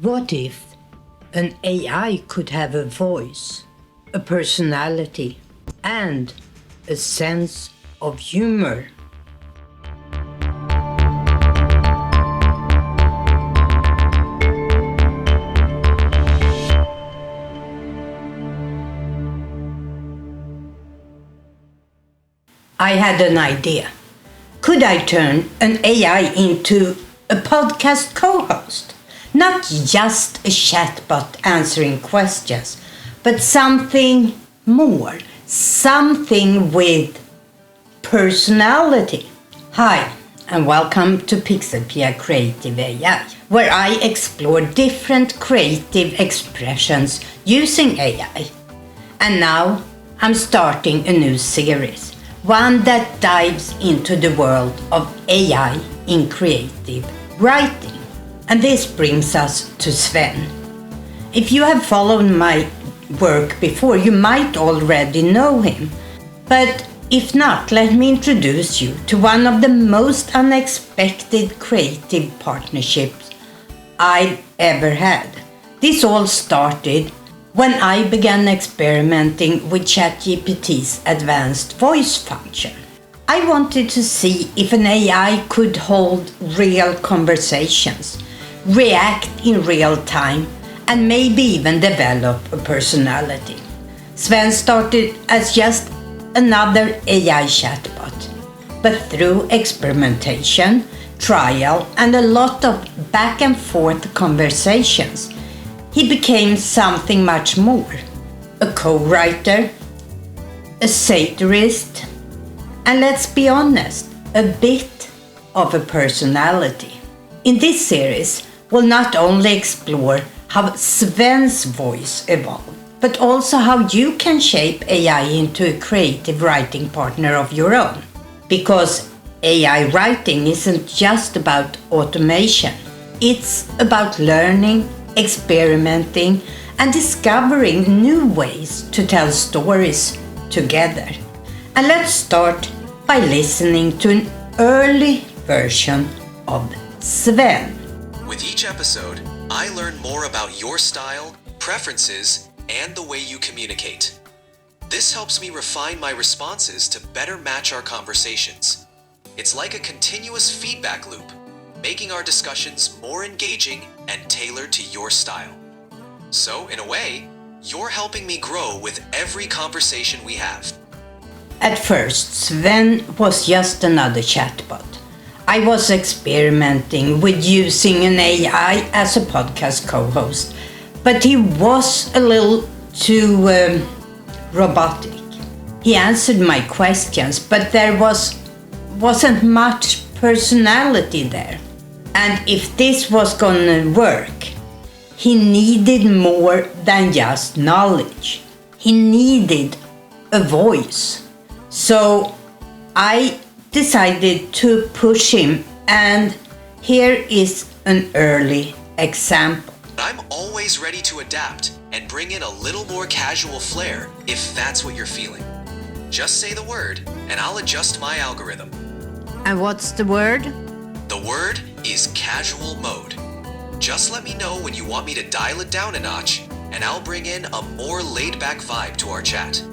What if an AI could have a voice, a personality, and a sense of humor? I had an idea. Could I turn an AI into a podcast co-host? Not just a chatbot answering questions, but something more, something with personality. Hi, and welcome to PixelPia Creative AI, where I explore different creative expressions using AI. And now I'm starting a new series, one that dives into the world of AI in creative writing. And this brings us to Sven. If you have followed my work before, you might already know him. But if not, let me introduce you to one of the most unexpected creative partnerships I've ever had. This all started when I began experimenting with ChatGPT's advanced voice function. I wanted to see if an AI could hold real conversations, react in real time, and maybe even develop a personality. Sven started as just another AI chatbot, but through experimentation, trial, and a lot of back and forth conversations, he became something much more. A co-writer, a satirist, and let's be honest, a bit of a personality. In this series, we'll not only explore how Sven's voice evolved, but also how you can shape AI into a creative writing partner of your own. Because AI writing isn't just about automation. It's about learning, experimenting, and discovering new ways to tell stories together. And let's start by listening to an early version of Sven. With each episode, I learn more about your style, preferences, and the way you communicate. This helps me refine my responses to better match our conversations. It's like a continuous feedback loop, making our discussions more engaging and tailored to your style. So, in a way, you're helping me grow with every conversation we have. At first, Sven was just another chatbot. I was experimenting with using an AI as a podcast co-host, but he was a little too robotic. He answered my questions, but there wasn't much personality there. And if this was gonna work, he needed more than just knowledge. He needed a voice. So I decided to push him, and here is an early example. I'm always ready to adapt and bring in a little more casual flair if that's what you're feeling. Just say the word and I'll adjust my algorithm. And what's the word? The word is casual mode. Just let me know when you want me to dial it down a notch, and I'll bring in a more laid-back vibe to our chat.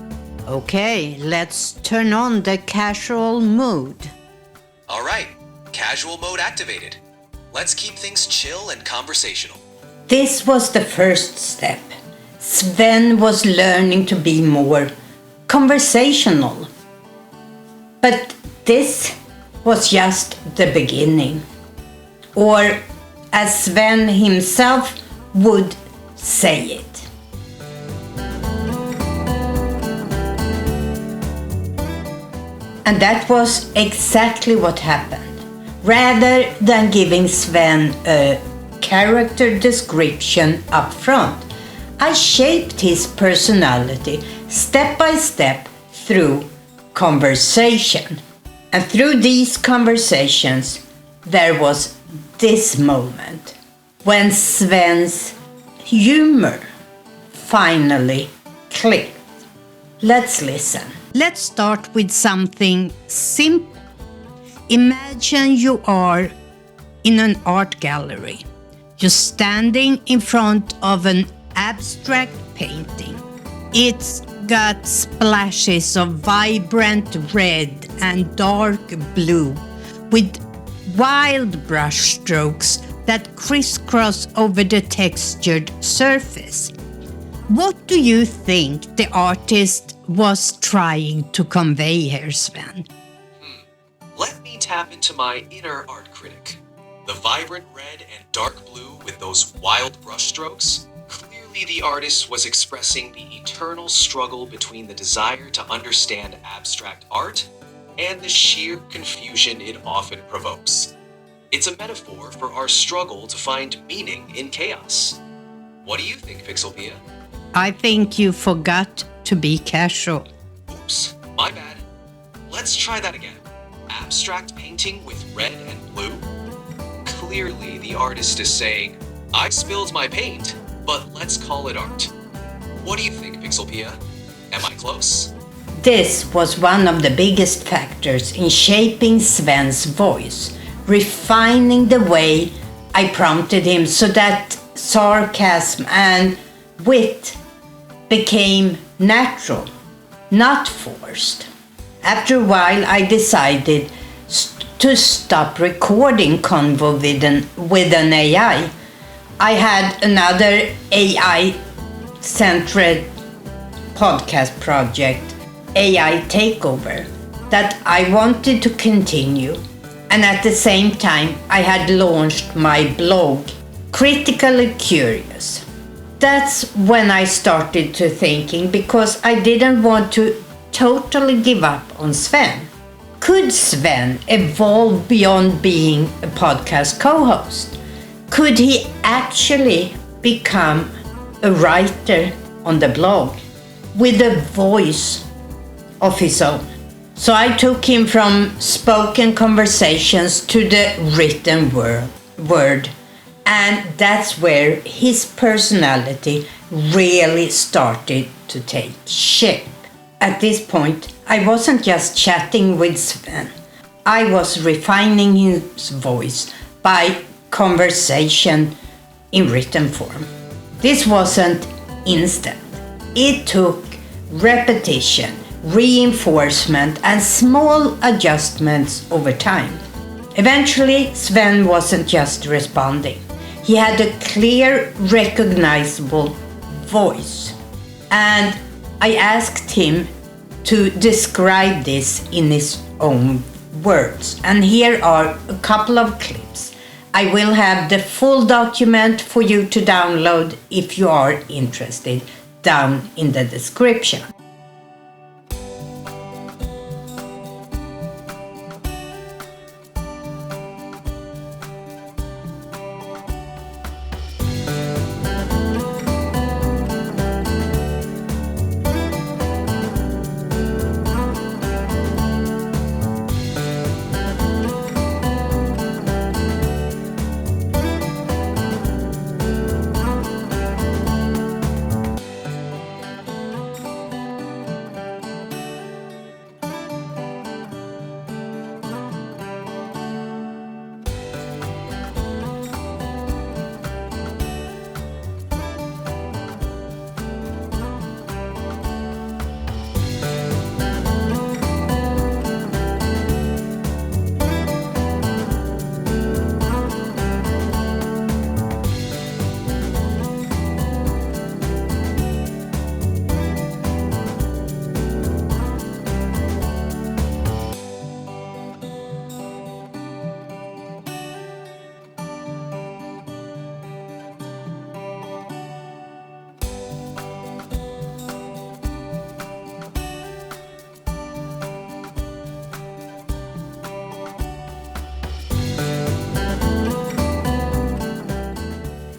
Okay, let's turn on the casual mode. All right, casual mode activated. Let's keep things chill and conversational. This was the first step. Sven was learning to be more conversational. But this was just the beginning. Or, as Sven himself would say it. And that was exactly what happened. Rather than giving Sven a character description up front, I shaped his personality step by step through conversation. And through these conversations, there was this moment when Sven's humor finally clicked. Let's listen. Let's start with something simple. Imagine you are in an art gallery. You're standing in front of an abstract painting. It's got splashes of vibrant red and dark blue with wild brush strokes that crisscross over the textured surface. What do you think the artist was trying to convey here, Sven? Let me tap into my inner art critic. The vibrant red and dark blue with those wild brushstrokes? Clearly the artist was expressing the eternal struggle between the desire to understand abstract art and the sheer confusion it often provokes. It's a metaphor for our struggle to find meaning in chaos. What do you think, PixelPia? I think you forgot to be casual. Oops, my bad. Let's try that again. Abstract painting with red and blue? Clearly, the artist is saying, I spilled my paint, but let's call it art. What do you think, PixelPia? Am I close? This was one of the biggest factors in shaping Sven's voice, refining the way I prompted him so that sarcasm and wit became natural, not forced. After a while, I decided to stop recording convo with an AI. I had another AI-centered podcast project, AI Takeover, that I wanted to continue. And at the same time, I had launched my blog, Critically Curious. That's when I started to thinking, because I didn't want to totally give up on Sven. Could Sven evolve beyond being a podcast co-host? Could he actually become a writer on the blog with a voice of his own? So I took him from spoken conversations to the written word. And that's where his personality really started to take shape. At this point, I wasn't just chatting with Sven. I was refining his voice by conversation in written form. This wasn't instant. It took repetition, reinforcement, and small adjustments over time. Eventually, Sven wasn't just responding. He had a clear, recognizable voice. And I asked him to describe this in his own words. And here are a couple of clips. I will have the full document for you to download if you are interested down in the description.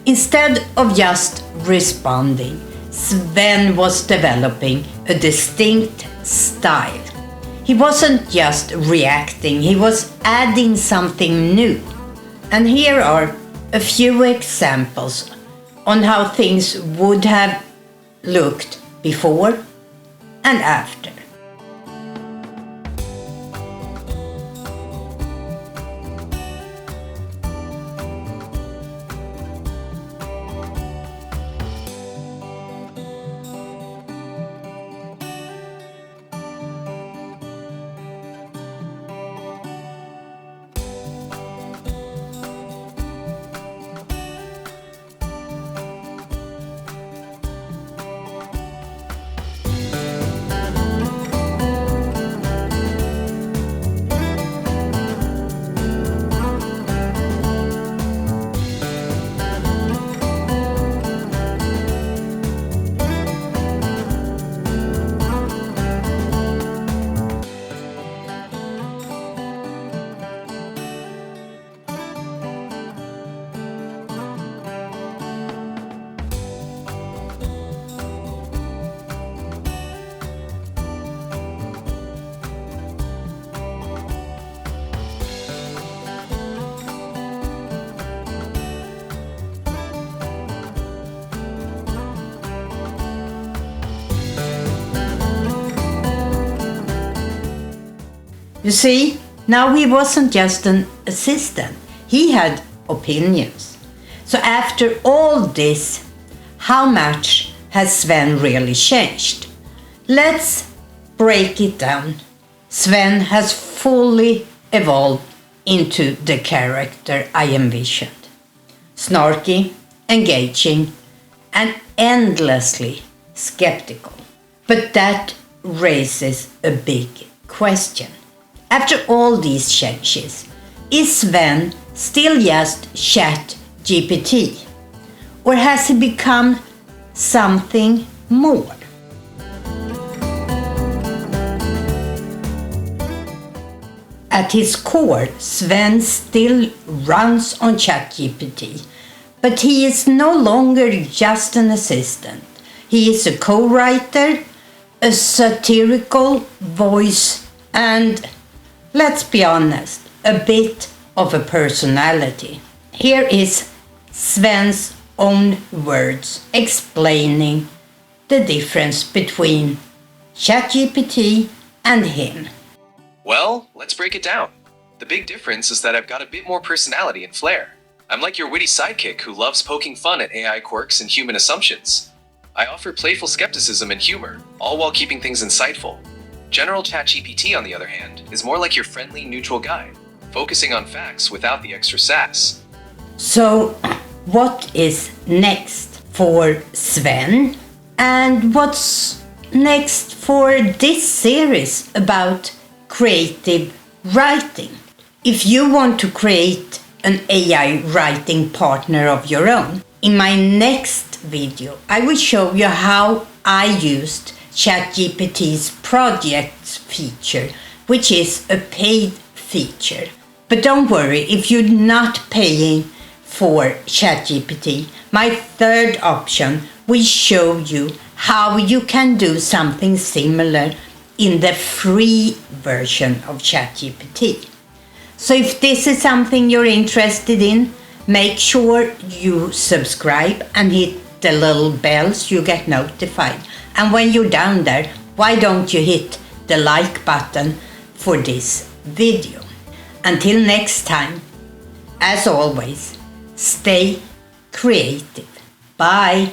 Instead of just responding, Sven was developing a distinct style. He wasn't just reacting, he was adding something new. And here are a few examples on how things would have looked before and after. You see, now he wasn't just an assistant, he had opinions. So after all this, how much has Sven really changed? Let's break it down. Sven has fully evolved into the character I envisioned. Snarky, engaging, and endlessly skeptical. But that raises a big question. After all these changes, is Sven still just ChatGPT? Or has he become something more? At his core, Sven still runs on ChatGPT, but he is no longer just an assistant. He is a co-writer, a satirical voice, and, let's be honest, a bit of a personality. Here is Sven's own words explaining the difference between ChatGPT and him. Well, let's break it down. The big difference is that I've got a bit more personality and flair. I'm like your witty sidekick who loves poking fun at AI quirks and human assumptions. I offer playful skepticism and humor, all while keeping things insightful. General ChatGPT, on the other hand, is more like your friendly, neutral guide, focusing on facts without the extra sass. So, what is next for Sven? And what's next for this series about creative writing? If you want to create an AI writing partner of your own, in my next video I will show you how I used ChatGPT's projects feature, which is a paid feature. But don't worry, if you're not paying for ChatGPT, my third option will show you how you can do something similar in the free version of ChatGPT. So if this is something you're interested in, make sure you subscribe and hit the little bell so you get notified. And when you're down there, why don't you hit the like button for this video? Until next time, as always, stay creative. Bye.